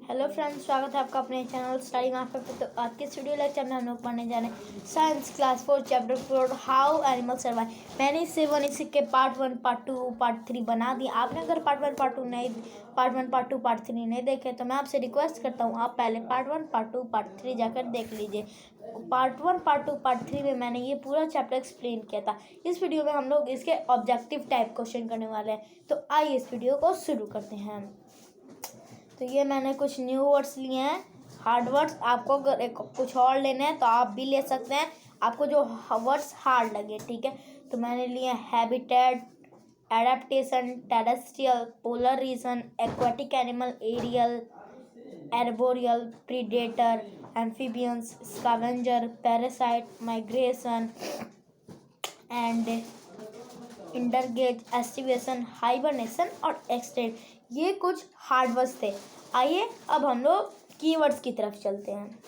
Hello friends, स्वागत है आपका अपने चैनल स्टडी मास्टर पे। तो आज के इस वीडियो लेक्चर में हम लोग पढ़ने जा रहे हैं science class 4 chapter 4 how animal survive. मैंने इससे के पार्ट 1 पार्ट 2 पार्ट 3 बना दिया। आपने अगर पार्ट 1 पार्ट 2 पार्ट 3 नहीं देखे तो मैं आपसे रिक्वेस्ट करता हूँ आप पहले पार्ट 1 पार्ट 2 पार्ट 3 जाकर देख लीजिए। पार्ट 1 पार्ट 2 पार्ट 3 में मैंने ये पूरा चैप्टर एक्सप्लेन किया था। इस वीडियो में हम लोग इसके ऑब्जेक्टिव टाइप क्वेश्चन करने वाले हैं। तो आइए इस वीडियो को शुरू करते हैं। तो ये मैंने कुछ न्यू वर्ड्स लिए हैं, हार्ड वर्ड्स। आपको अगर कुछ और लेने हैं तो आप भी ले सकते हैं, आपको जो वर्ड्स हार्ड लगे, ठीक है। तो मैंने लिए habitat, adaptation, terrestrial, polar region, aquatic animal, aerial, arboreal, predator, amphibians, scavenger, parasite, migration and इंडरगेज, एस्टिवेशन, हाइबरनेशन और एक्सटेंट। ये कुछ हार्ड वर्ड्स थे। आइए अब हम लोग कीवर्ड्स की तरफ चलते हैं।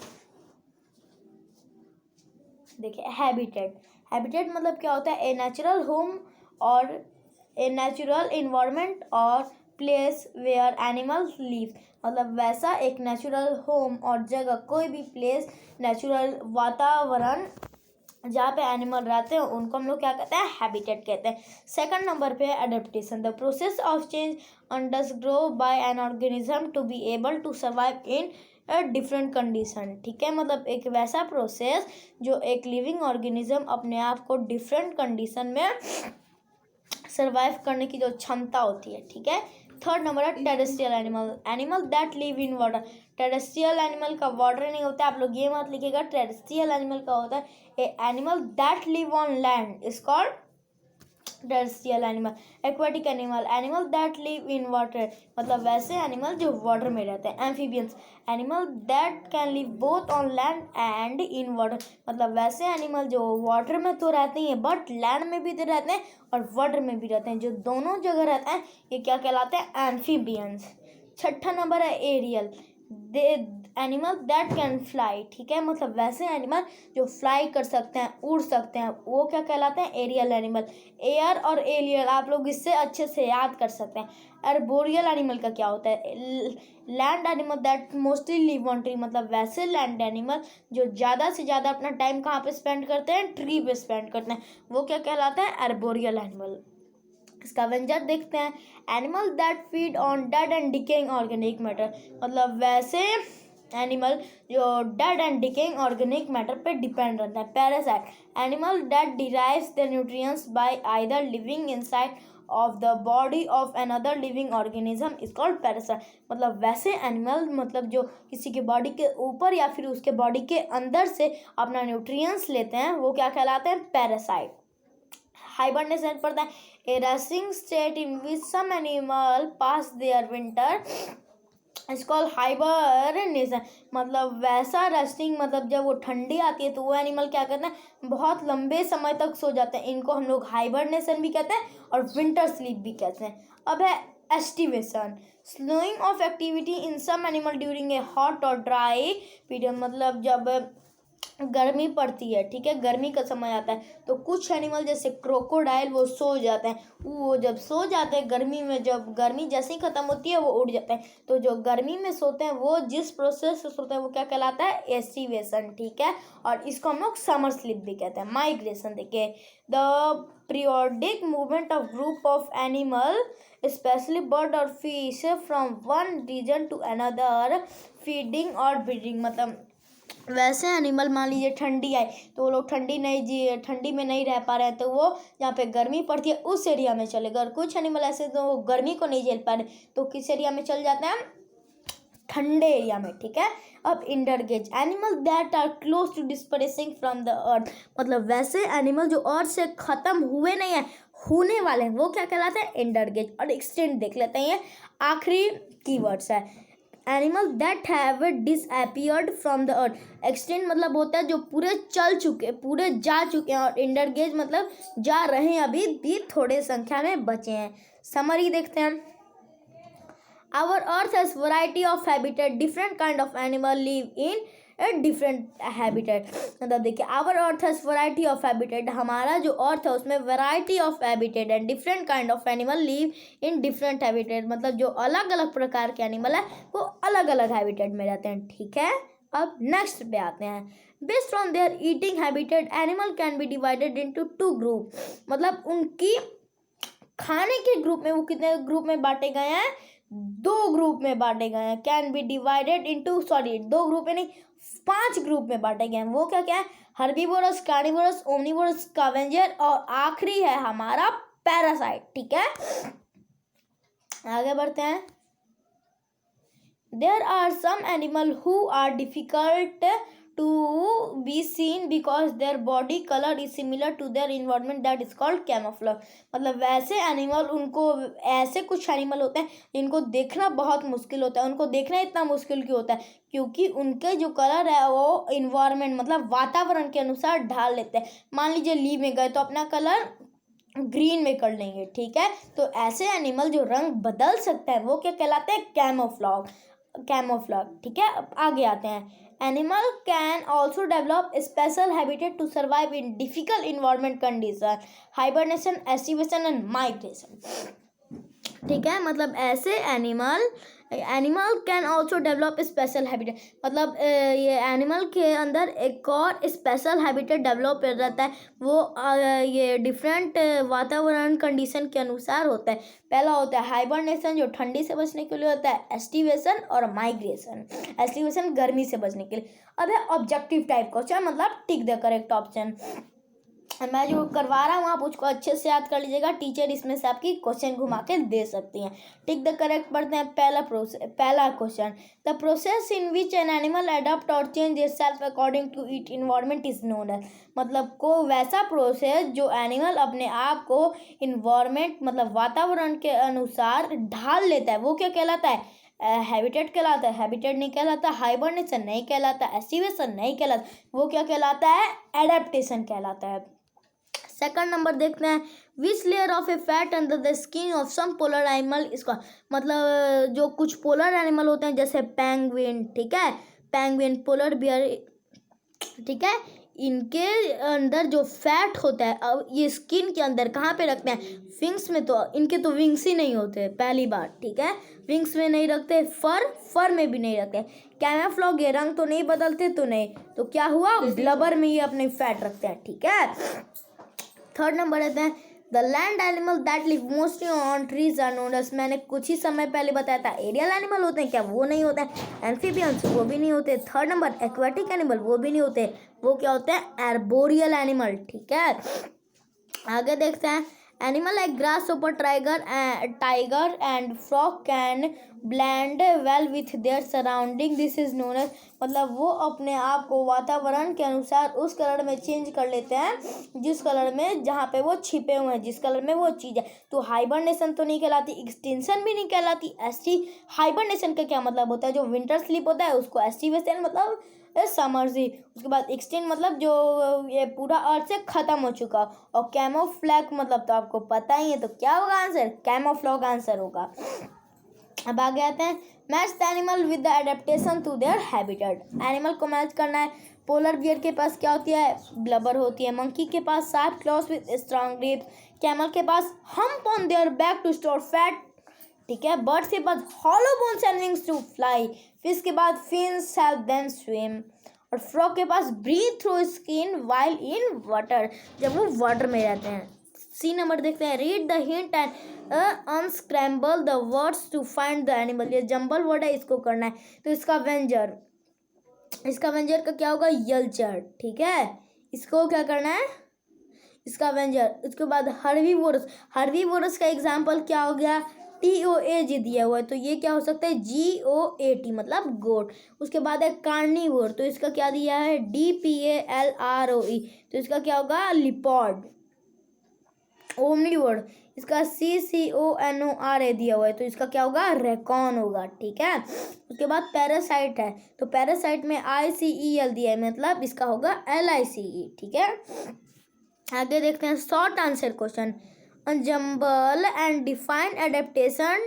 देखिए हैबिटेट मतलब क्या होता है? ए नेचुरल होम और ए नेचुरल इन्वायरमेंट और प्लेस वेयर एनिमल्स लिव। मतलब वैसा एक नेचुरल होम और जगह, कोई भी प्लेस, नेचुरल वातावरण जहाँ पे एनिमल रहते हैं उनको हम लोग क्या कहते हैं? हैबिटेट कहते हैं। सेकंड नंबर पे है adaptation, the process of change undergo by an organism to be able to survive in different condition. ठीक है, मतलब एक वैसा प्रोसेस जो एक लिविंग ऑर्गेनिज्म अपने आप को डिफरेंट कंडीशन में सर्वाइव करने की जो क्षमता होती है। ठीक है। थर्ड नंबर है terrestrial animal that live in water. Terrestrial animal का वाटर नहीं होता है, आप लोग ये मत लिखिएगा। टेरेस्ट्रियल एनिमल का होता है a animal that live on land is called terrestrial animal. Aquatic animal that live in water, मतलब वैसे एनिमल जो वाटर में रहते हैं। Amphibians animal that can live both on land and in water, मतलब वैसे एनिमल जो वाटर में तो रहते हैं बट लैंड में भी तो रहते हैं और वाटर में भी रहते हैं, जो दोनों जगह रहते हैं, ये क्या कहलाते हैं? एम्फीबियंस। छठा नंबर है aerial, animal that can fly. ठीक है, मतलब वैसे एनिमल जो फ्लाई कर सकते हैं, उड़ सकते हैं, वो क्या कहलाते हैं? Aerial animal. एयर और एलियल आप लोग इससे अच्छे से याद कर सकते हैं। अर्बोरियल एनिमल का क्या होता है? Land animal that mostly live on tree, मतलब वैसे लैंड एनिमल जो ज़्यादा से ज़्यादा अपना टाइम कहाँ पे स्पेंड करते हैं? ट्री पे स्पेंड करते हैं, वो क्या कहलाता है? Arboreal animal. स्कैवेंजर देखते हैं, animal that feed on dead and decaying organic matter, मतलब वैसे एनिमल जो dead and decaying organic matter पे डिपेंड रहता है। Parasite animal that derives the nutrients bye either living inside of the body of another living organism is called parasite, मतलब वैसे animal मतलब जो किसी के बॉडी के ऊपर या फिर उसके बॉडी के अंदर से अपना न्यूट्रिएंट्स लेते हैं, वो क्या कहलाते हैं? पैरासाइट। हाइबरनेशन पड़ता है, a resting state in which some animal pass their winter is called hibernation, मतलब वैसा रेस्टिंग, मतलब जब वो ठंडी आती है तो वो एनिमल क्या कहते हैं? बहुत लंबे समय तक सो जाते हैं, इनको हम लोग हाइबरनेशन भी कहते हैं और विंटर स्लीप भी कहते हैं। अब है aestivation, slowing of activity in some animal during a hot और ड्राई पीरियड, मतलब जब गर्मी पड़ती है, ठीक है, गर्मी का समय आता है तो कुछ एनिमल जैसे क्रोकोडाइल वो सो जाते हैं। वो जब सो जाते हैं गर्मी में, जब गर्मी जैसे ही खत्म होती है वो उड़ जाते हैं, तो जो गर्मी में सोते हैं वो जिस प्रोसेस से सोते हैं वो क्या कहलाता है? एस्टिवेशन। ठीक है, और इसको हम लोग समर स्लीप भी कहते हैं। माइग्रेशन देखिए, the periodic movement of group of animal specially bird और fish from one region to another feeding और ब्रीडिंग, मतलब वैसे एनिमल मान लीजिए ठंडी आई तो वो लोग ठंडी में नहीं रह पा रहे हैं, तो वो जहाँ पे गर्मी पड़ती है उस एरिया में चले गए। और कुछ एनिमल ऐसे तो वो गर्मी को नहीं झेल पा रहे तो किस एरिया में चल जाते हैं? ठंडे एरिया में। ठीक है। अब इंडरगेज animal that are close to disappearing from the earth, मतलब वैसे एनिमल जो अर्थ से खत्म हुए नहीं है, होने वाले हैं, वो क्या कहलाते हैं? इंडरगेज। और एक्सटेंट देख लेते हैं, आखिरी कीवर्ड्स है animal that have disappeared from the earth. Extent मतलब होता है जो पूरे जा चुके हैं, और इंडरगेज मतलब जा रहे हैं, अभी भी थोड़े संख्या में बचे हैं। समरी देखते हैं, our earth has variety of habitat, different kind of animal live in a different habitat. मतलब देखिए our earth has variety of habitat, हमारा जो अर्थ है उसमें variety of habitat and different kind of animal live in different habitat. मतलब जो अलग अलग प्रकार के एनिमल है वो अलग अलग हैबिटेट में रहते हैं। ठीक है, अब नेक्स्ट पे आते हैं। Based on their eating habitat animal can be divided into 2 group. मतलब उनकी खाने के ग्रुप में वो कितने ग्रुप में बांटे गए हैं, 2 ग्रुप में बांटे गए हैं। Can be divided into, sorry 2 group में नहीं 5 ग्रुप में बांटे गए हैं। वो क्या क्या है, हर्बीवोरस, कार्निवोरस, ओमनीवोरस, स्कैवेंजर और आखिरी है हमारा पैरासाइट। ठीक है, आगे बढ़ते हैं। There are some animal who are difficult to be seen because their body color is similar to their environment, that is called camouflage। मतलब वैसे एनिमल, उनको ऐसे कुछ एनिमल होते हैं जिनको देखना बहुत मुश्किल होता है। उनको देखना इतना मुश्किल क्यों होता है, क्योंकि उनके जो कलर है वो इन्वायरमेंट मतलब वातावरण के अनुसार ढाल लेते हैं। मान लीजिए लीव में गए तो अपना कलर ग्रीन में कर लेंगे। ठीक है, तो ऐसे एनिमल जो रंग बदल सकते हैं वो क्या कहलाते हैं, कैमोफ्लॉग। ठीक है, अब आगे आते हैं। Animal can also develop special habitat to survive in difficult environment condition, hibernation, aestivation and migration. ठीक है, मतलब ऐसे animal can also develop special habitat. मतलब ये एनिमल के अंदर एक और स्पेशल हैबिटेट डेवलप रहता है। वो ये डिफरेंट वातावरण कंडीशन के अनुसार होता है। पहला होता है हाइबरनेशन जो ठंडी से बचने के लिए होता है, एस्टिवेशन और माइग्रेशन। एस्टिवेशन गर्मी से बचने के लिए। अब है ऑब्जेक्टिव टाइप क्वेश्चन, मतलब टिक द करेक्ट ऑप्शन। मैं जो करवा रहा हूँ आप उसको अच्छे से याद कर लीजिएगा, टीचर इसमें से आपकी क्वेश्चन घुमा के दे सकती हैं। टिक द करेक्ट पढ़ते हैं। पहला question, the process in which an animal adopt और change itself according to it environment is known as. मतलब को वैसा प्रोसेस जो एनिमल अपने आप को इन्वायरमेंट मतलब वातावरण के अनुसार ढाल लेता है वो क्या कहलाता है, हैबिटेट कहलाता है। हैबिटेट नहीं कहलाता, हाइबरनेशन नहीं कहलाता, एस्टिवेशन नहीं कहलाता, वो क्या कहलाता है, एडेप्टेशन कहलाता है। सेकंड नंबर देखते हैं, which layer of a fat under the skin of some polar animal. इसका मतलब जो कुछ पोलर एनिमल होते हैं जैसे पेंगुइन, ठीक है, पेंगुइन, पोलर बियर, ठीक है, इनके अंदर जो फैट होता है अब ये स्किन के अंदर कहाँ पे रखते हैं, विंग्स में। तो इनके तो विंग्स ही नहीं होते पहली बार। ठीक है, विंग्स में नहीं रखते, फर में भी नहीं रखते। कैमोफ्लेज ये रंग तो नहीं बदलते, तो नहीं, तो क्या हुआ, ब्लबर में ये अपने फैट रखते हैं। ठीक है, थर्ड नंबर रहते हैं, the land animal that live mostly on trees are known as. मैंने कुछ ही समय पहले बताया था एरियल एनिमल होते हैं क्या, वो नहीं होते हैं। एम्फीबियंस वो भी नहीं होते। थर्ड नंबर एक्वाटिक एनिमल वो भी नहीं होते, वो क्या होते हैं, एर्बोरियल एनिमल। ठीक है, आगे देखते हैं। Animal like grasshopper tiger and frog can blend well with their surrounding, this is known as. मतलब वो अपने आप को वातावरण के अनुसार उस कलर में चेंज कर लेते हैं जिस कलर में, जहाँ पे वो छिपे हुए हैं, जिस कलर में वो चीज़ है। तो हाइबरनेशन तो नहीं कहलाती, एक्सटेंशन भी नहीं कहलाती। हाइबरनेशन का क्या मतलब होता है, जो विंटर स्लीप होता है उसको एस्टिवेशन मतलब समर से। उसके बाद एक्सटेंड मतलब जो ये पूरा अर्थ से खत्म हो चुका। और कैमोफ्लेज मतलब तो आपको पता ही है, तो क्या होगा आंसर, कैमोफ्लेज आंसर होगा। अब आगे आते हैं, match the animal with the adaptation to their habitat. Animal को मैच करना है। पोलर बियर के पास क्या होती है, ब्लबर होती है। मंकी के पास sharp claws with strong grip. Camel के पास hump on their back to store fat. ठीक है, बर्ड्स के पास hollow bones and wings to fly. Fish के बाद फिन्स हेल्प देम स्विम। और फ्रॉग के पास breathe through skin while in water, जब वो वाटर में रहते हैं। सी नंबर देखते हैं, read the hint and unscramble the words to find the animal. ये जंबल वर्ड है, इसको करना है। तो इसका वेंजर का क्या होगा, यलचर। ठीक है, इसको क्या करना है, इसका वेंजर। उसके बाद हर्बीवोरस का एग्जाम्पल क्या हो गया, TOAG दिया हुआ है, तो ये क्या हो सकता है, GOAT मतलब गोट। उसके बाद है कार्निवोर, तो इसका क्या दिया है, DPALROE, तो इसका क्या होगा, लिपॉर्ड। ओमनीवोर, इसका CCONORA दिया हुआ है, तो इसका क्या होगा, रेकॉन होगा। ठीक है, उसके बाद पैरासाइट है, तो पैरासाइट में ICEL दिया है, मतलब इसका होगा LICE। ठीक है, आगे देखते हैं short answer question. Jumble and define adaptation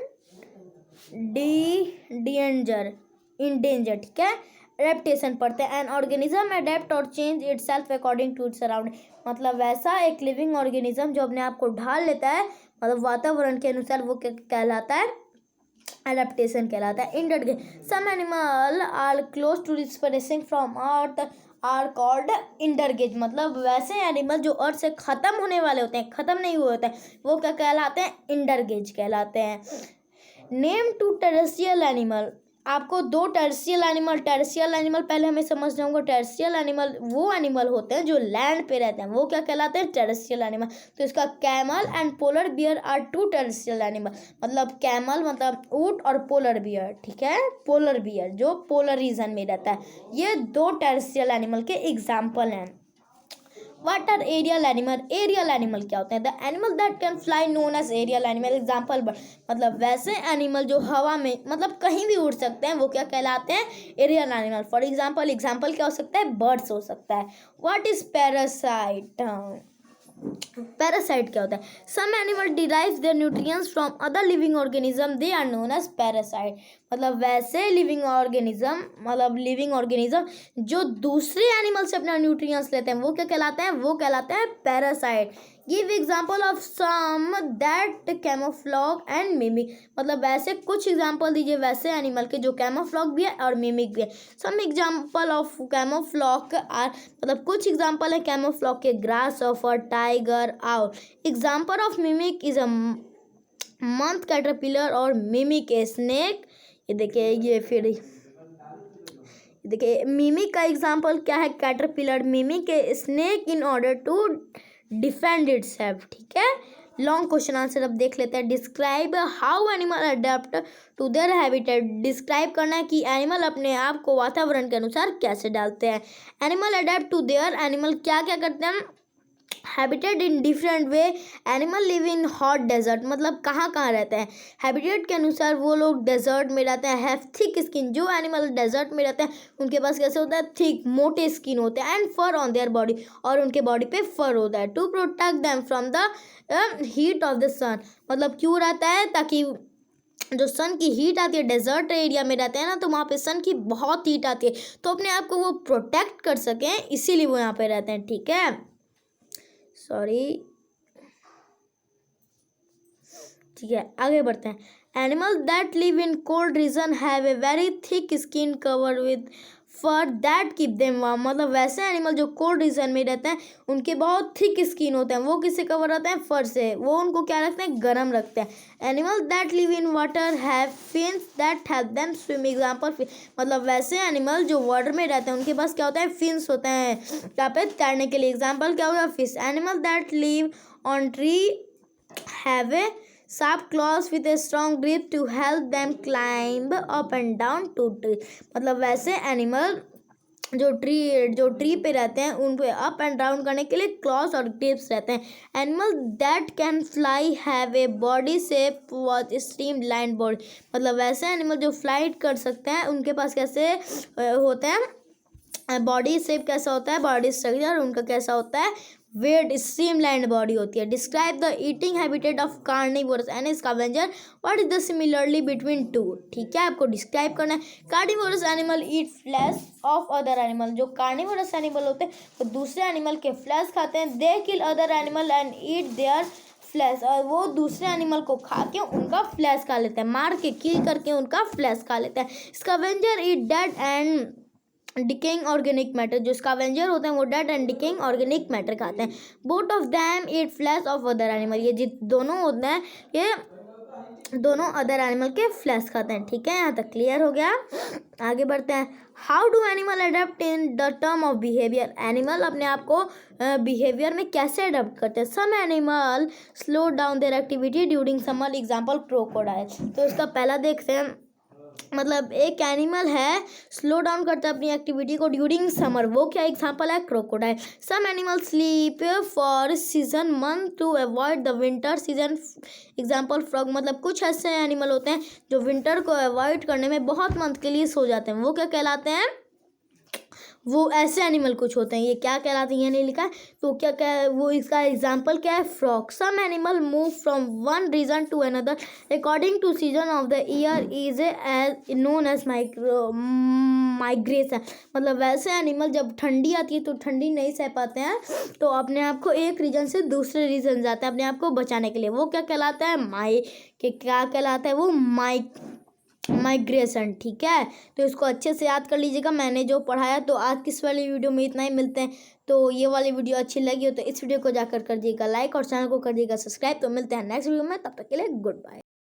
endanger. ठीक है, एडेप्टेशन पढ़ते हैं। एन ऑर्गेनिज्म एडेप्ट और change itself according to its surrounding, मतलब वैसा एक लिविंग ऑर्गेनिज्म जो अपने आप को ढाल लेता है मतलब वातावरण के अनुसार, वो कहलाता है एडेप्टेशन कहलाता है। Endangered some animal are close to disappearing from earth are called इंडरगेज, मतलब वैसे एनिमल जो अर्थ से ख़त्म होने वाले होते हैं, ख़त्म नहीं हुए होते हैं, वो क्या कहलाते हैं? इंडरगेज कहलाते हैं। नेम टू टेरेस्ट्रियल एनिमल, आपको दो टेरेस्ट्रियल एनिमल पहले हमें समझना होगा। टेरेस्ट्रियल एनिमल वो एनिमल होते हैं जो लैंड पे रहते हैं, वो क्या कहलाते हैं? Terrestrial animal. तो इसका camel and polar bear are two terrestrial animal, मतलब कैमल मतलब ऊंट और पोलर बियर, ठीक है, पोलर बियर जो पोलर रीजन में रहता है, ये दो टेरेस्ट्रियल एनिमल के एग्जाम्पल हैं। What are aerial animal? Aerial animal क्या होते हैं? The animal that can fly known as aerial animal. Example, मतलब वैसे एनिमल जो हवा में मतलब कहीं भी उड़ सकते हैं, वो क्या कहलाते हैं? Aerial animal. फॉर एग्जाम्पल क्या हो सकता है? बर्ड्स हो सकता है। What is parasite? पैरासाइट क्या होता है? Some animal derive their nutrients from other living organism, they are known as parasite, मतलब वैसे लिविंग ऑर्गेनिज्म जो दूसरे एनिमल से अपना न्यूट्रिएंट्स लेते हैं, वो क्या कहलाते हैं? वो कहलाते हैं parasite. Give example of some that camouflage and mimic, मतलब वैसे कुछ एग्जाम्पल दीजिए वैसे एनिमल के जो कैमोफ्लॉग भी है और मिमिक भी है। Some example of camouflage are, मतलब कुछ एग्जाम्पल है कैमोफ्लॉग के, grasshopper, tiger, owl. Example of mimic is a moth caterpillar और मिमिक ए स्नेक। ये देखिए मिमिक का एग्जाम्पल क्या है? Caterpillar. Mimic a snake in order to defend itself, ठीक है। लॉन्ग क्वेश्चन आंसर अब देख लेते हैं। Describe how animal adapt to their habitat, describe करना है कि एनिमल अपने आप को वातावरण के अनुसार कैसे डालते हैं। Animal adapt to their, animal क्या क्या करते हैं? Habitat in different way, animal live in hot desert, मतलब कहाँ कहाँ रहते हैं? हैबिटेट के अनुसार वो लोग डेजर्ट में रहते हैं। हैव थिक स्किन, जो एनिमल डेजर्ट में रहते हैं उनके पास कैसे होता है? थिक, मोटे स्किन होते हैं। And fur on their body, और उनके बॉडी पे फर होता है। To protect them from the heat of the sun, मतलब क्यों रहता है? ताकि जो सन की हीट आती है, डेजर्ट एरिया में रहते हैं ना, तो वहाँ पे सन की बहुत हीट आती है, तो अपने आप को वो प्रोटेक्ट कर सकें, इसीलिए वो यहाँ पे रहते हैं, ठीक है। ठीक है, आगे बढ़ते हैं। Animal that live in cold region have a very thick skin cover with for that keep them warm, मतलब वैसे एनिमल जो कोल्ड रीजन में रहते हैं उनके बहुत थिक स्किन होते हैं, वो किससे कवर रहते हैं? फर से, वो उनको क्या रखते हैं? गर्म रखते हैं। Animal that live in water have fins that help them swim, example, मतलब वैसे एनिमल जो वाटर में रहते हैं उनके पास क्या होता है? फिन्स होते हैं यहाँ पे तैरने के लिए। एग्जाम्पल क्या होगा? Fish. Animal that live on tree have a sharp claws with a strong grip to help them climb up and down to tree, मतलब वैसे एनिमल जो ट्री पे रहते हैं उन पे अप एंड डाउन करने के लिए क्लॉज और ग्रिप्स रहते हैं। Animal that can fly have a body shape was stream line body, मतलब वैसे एनिमल जो फ्लाइट कर सकते हैं उनके पास कैसे होते हैं? बॉडी शेप कैसा होता है? बॉडी स्ट्रक्चर उनका कैसा होता है? वेट, स्ट्रीमलाइंड बॉडी होती है। Describe the eating habitat of carnivorous and scavenger, what is the similarly between two, ठीक है, आपको डिस्क्राइब करना है। Carnivorous animal eat flesh of other animal, जो कार्निवोरस एनिमल होते हैं वो दूसरे एनिमल के फ्लैश खाते हैं। They kill other animal and eat their flesh, और वो दूसरे एनिमल को खा के उनका फ्लैश खा लेते हैं, मार के किल करके उनका फ्लैश खा लेते हैं। Scavenger eat dead and decaying organic matter, जो स्कैवेंजर होते हैं वो dead and decaying organic matter खाते हैं। Both of them eat flesh of other animal, ये जो दोनों होते हैं ये दोनों अदर एनिमल के फ्लैश खाते हैं, ठीक है, यहाँ तक क्लियर हो गया। आगे बढ़ते हैं। How do animal adapt in the term of behaviour, animal अपने आप को बिहेवियर में कैसे अडेप्ट करते हैं? Some animal slow down their activity during summer, example crocodile. तो इसका पहला देखते हैं, मतलब एक एनिमल है स्लो डाउन करता है अपनी एक्टिविटी को ड्यूरिंग समर, वो क्या एग्जाम्पल है? Crocodile. Some animal sleep for season month to avoid the winter season, example frog, मतलब कुछ ऐसे एनिमल होते हैं जो विंटर को अवॉइड करने में बहुत मंथ के लिए सो जाते हैं, वो क्या कहलाते हैं? वो ऐसे एनिमल कुछ होते हैं। ये क्या कहलाते हैं ये नहीं लिखा है, तो क्या क्या वो इसका एग्जाम्पल क्या है, frog. Some animal move from one region to another according to season of the year is as known as migration. मतलब वैसे एनिमल जब ठंडी आती है तो ठंडी नहीं सह पाते हैं, तो अपने आप को एक रीजन से दूसरे रीजन जाते हैं अपने आप को बचाने के लिए। वो क्या कहलाता है, क्या कहलाता है वो, माइग्रेशन। ठीक है, तो इसको अच्छे से याद कर लीजिएगा मैंने जो पढ़ाया। तो आज किस वाली वीडियो में इतना ही, मिलते हैं। तो ये वाली वीडियो अच्छी लगी हो तो इस वीडियो को जाकर कर दिएगा लाइक और चैनल को कर दिएगा सब्सक्राइब। तो मिलते हैं नेक्स्ट वीडियो में, तब तक के लिए गुड बाय।